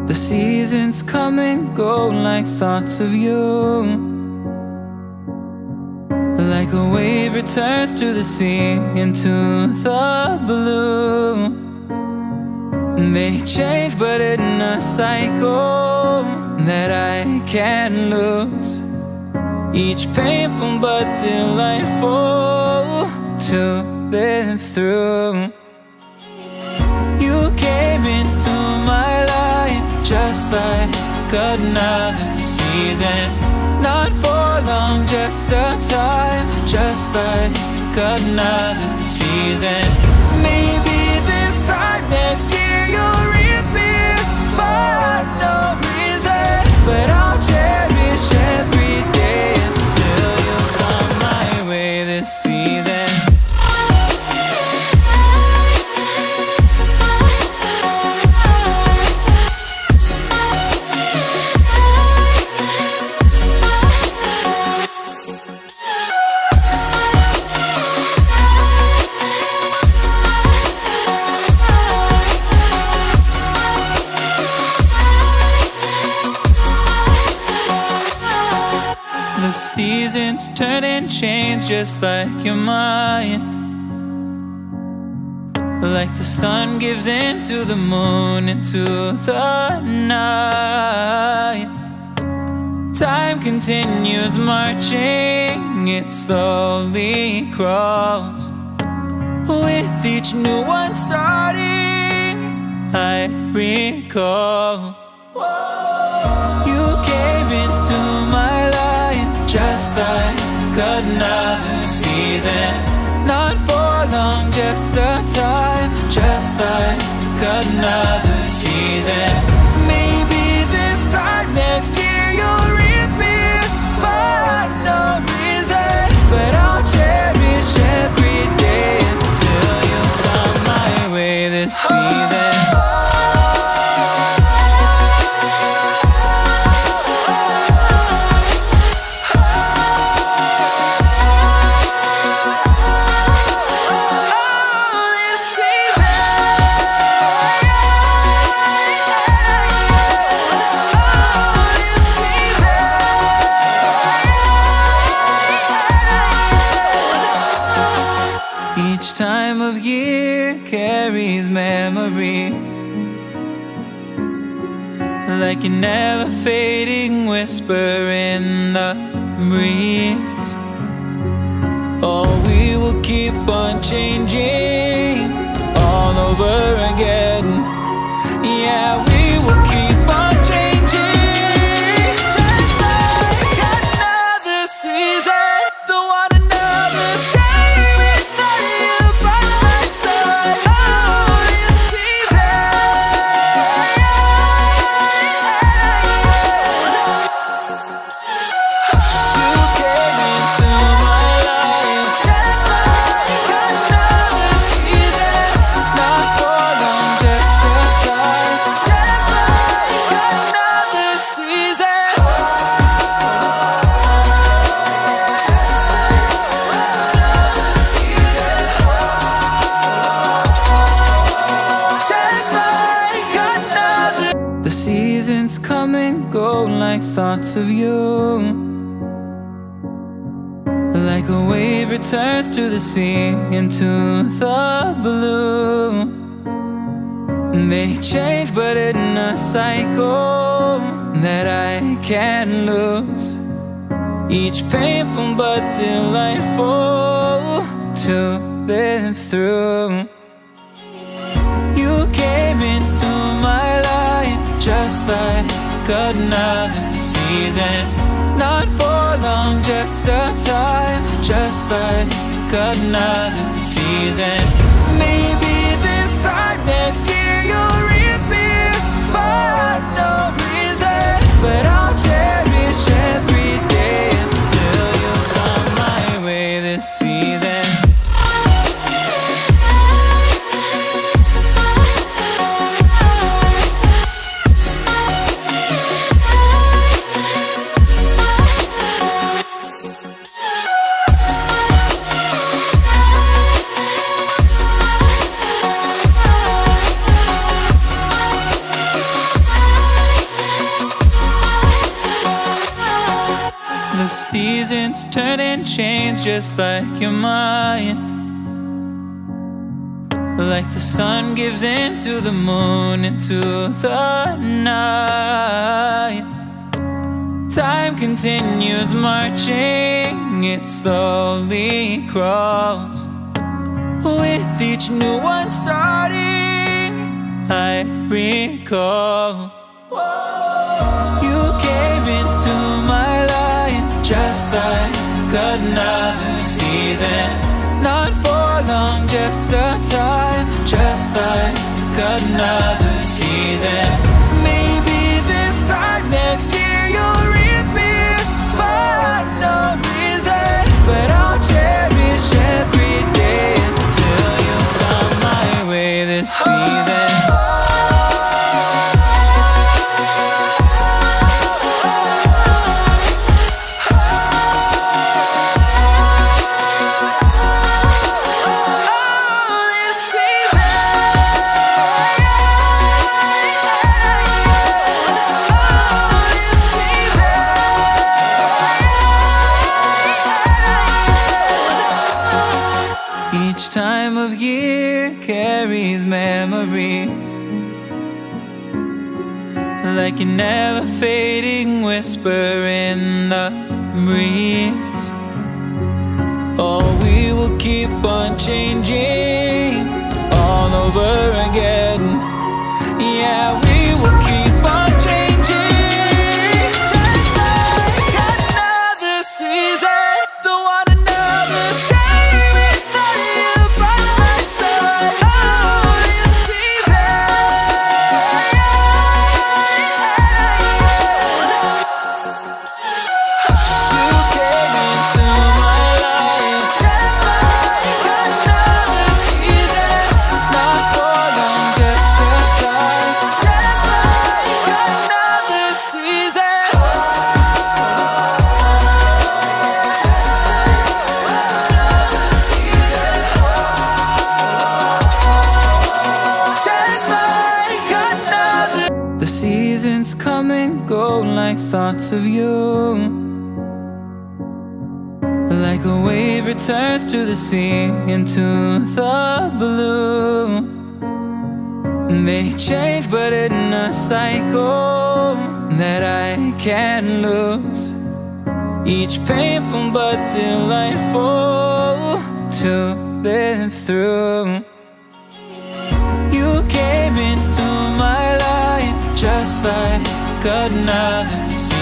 The seasons come and go like thoughts of you. Like a wave returns to the sea, into the blue. They change but in a cycle that I can't lose. Each painful but delightful to live through. You came into my life just like another season. Not for long, just a time, just like another season. Maybe this time next year you'll reappear for no reason, but I'll cherish every day until you come my way this season. The seasons turn and change just like your mind. Like the sun gives into the moon, into the night. Time continues marching, it slowly crawls. With each new one starting, I recall. You came into my life just like another season. Not for long, just a time, just like another season. Maybe this time next year you'll reappear for no reason, but I'll cherish every day until you come my way this season. Each time of year carries memories, like a never fading whisper in the breeze. Oh, we will keep on changing all over again. Yeah, we will keep on changing just like another season. Don't want another day without you by my side. Oh, this season. You came into my life just like another season. Not for long, just a time, just like another season. Just like another. The seasons come and go like thoughts of you. Like a wave returns to the sea, into the blue. They change but in a cycle that I can't lose. Each painful but delightful to live through. You came into my life just like another season. Not for long, just a time, just like another season. Maybe this time next year you'll reappear for no reason, but I'll cherish every day until you come my way this season. seasons turn and change just like your mind. Like the sun gives into the moon, into the night. Time continues marching, it slowly crawls. With each new one starting, I recall you came into my life just like another season. Not for long, just a time, just like another season. Maybe this time next year you'll reappear for no reason, but I'll cherish every day until you come my way this season. Each time of year carries memories, like a never fading whisper in the breeze. Oh, we will keep on changing all over again. Yeah, we will keep on changing just like another season. Don't want another day without you by my side. Oh, this season. You came into my life just like another season. Not for long, just a time, just like another season. Just like another. The seasons come and go like thoughts of you. Like a wave returns to the sea, into the blue. They change but in a cycle that I can't lose. Each painful but delightful to live through. You came into my life just like another season.